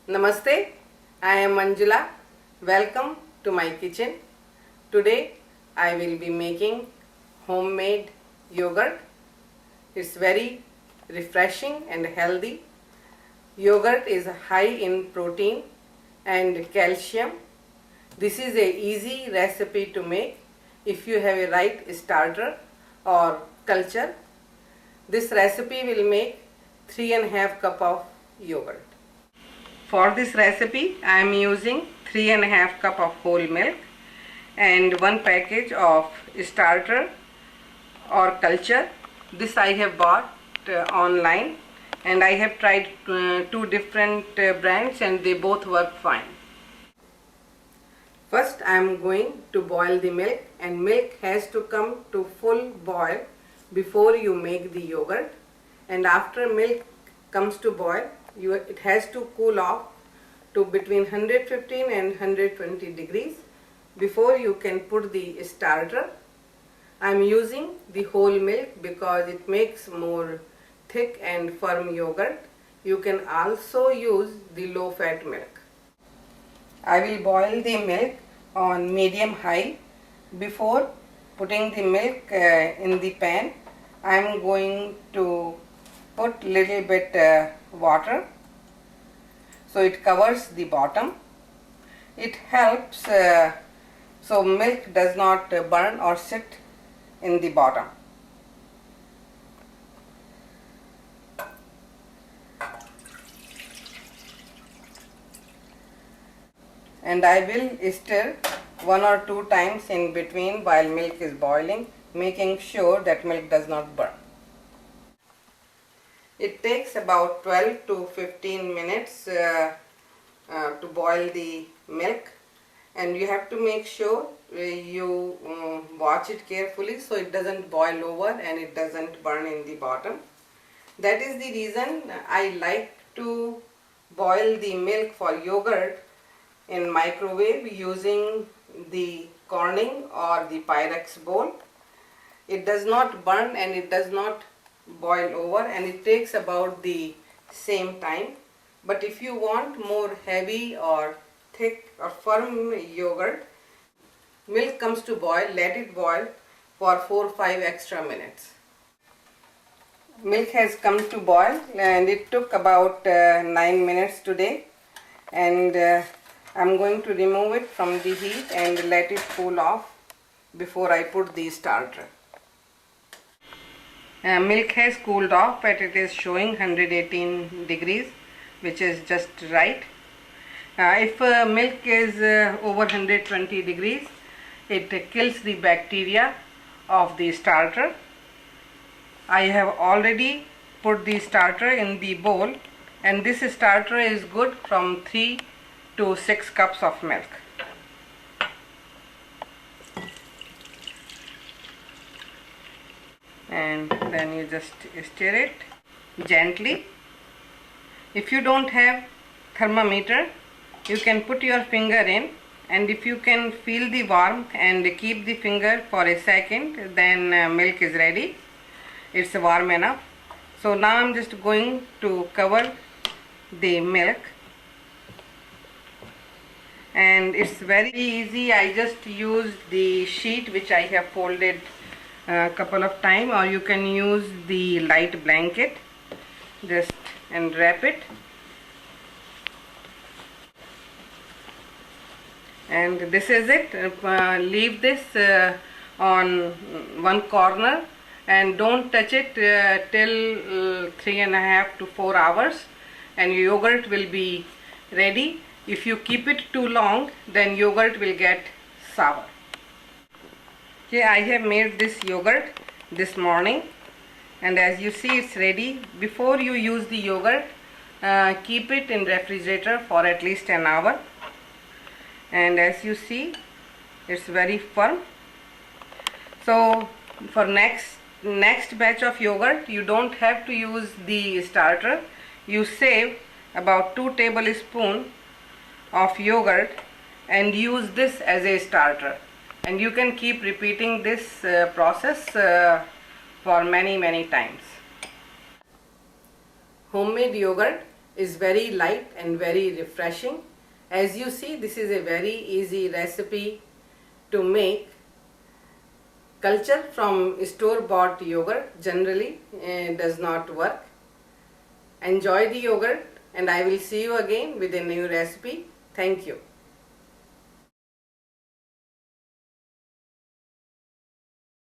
Namaste, I am Manjula. Welcome to my kitchen. Today I will be making homemade yogurt. It's very refreshing and healthy. Yogurt is high in protein and calcium. This is a easy recipe to make if you have a right starter or culture. This recipe will make 3.5 cup of yogurt. For this recipe I am using 3.5 cup of whole milk and 1 package of starter or culture. This I have bought online and I have tried 2 different brands and they both work fine. First I am going to boil the milk, and milk has to come to full boil before you make the yogurt, and after milk comes to boil it has to cool off to between 115 and 120 degrees before you can put the starter. I am using the whole milk because it makes more thick and firm yogurt. You can also use the low fat milk. I will boil the milk on medium high. Before putting the milk in the pan, I am going to put little bit water so it covers the bottom. It helps so milk does not burn or sit in the bottom. And I will stir 1 or 2 times in between while milk is boiling, making sure that milk does not burn. It takes about 12 to 15 minutes to boil the milk, and you have to make sure you watch it carefully so it doesn't boil over and it doesn't burn in the bottom. That is the reason I like to boil the milk for yogurt in microwave using the Corning or the Pyrex bowl. It does not burn and it does not boil over, and it takes about the same time. But if you want more heavy or thick or firm yogurt, milk comes to boil, let it boil for 4 or 5 extra minutes. Milk has come to boil and it took about 9 minutes today, and I'm going to remove it from the heat and let it cool off before I put the starter. Milk has cooled off, but it is showing 118 degrees, which is just right. If milk is over 120 degrees, it kills the bacteria of the starter. I have already put the starter in the bowl, and this starter is good from 3 to 6 cups of milk. And then you just stir it gently. If you don't have thermometer, you can put your finger in, and if you can feel the warmth and keep the finger for a second, then milk is ready. It's warm enough. So now I'm just going to cover the milk, and it's very easy. I just use the sheet which I have folded a couple of times, or you can use the light blanket just and wrap it, and this is it. Leave this on one corner and don't touch it till 3.5 to 4 hours, and yogurt will be ready. If you keep it too long, then yogurt will get sour. Okay, I have made this yogurt this morning, and as you see, it's ready. Before you use the yogurt, keep it in refrigerator for at least an hour, and as you see, it's very firm. So for next batch of yogurt, you don't have to use the starter. You save about 2 tablespoons of yogurt and use this as a starter, and you can keep repeating this process for many times. Homemade yogurt is very light and very refreshing. As you see, this is a very easy recipe to make. Culture from store-bought yogurt generally does not work. Enjoy the yogurt, and I will see you again with a new recipe. Thank you.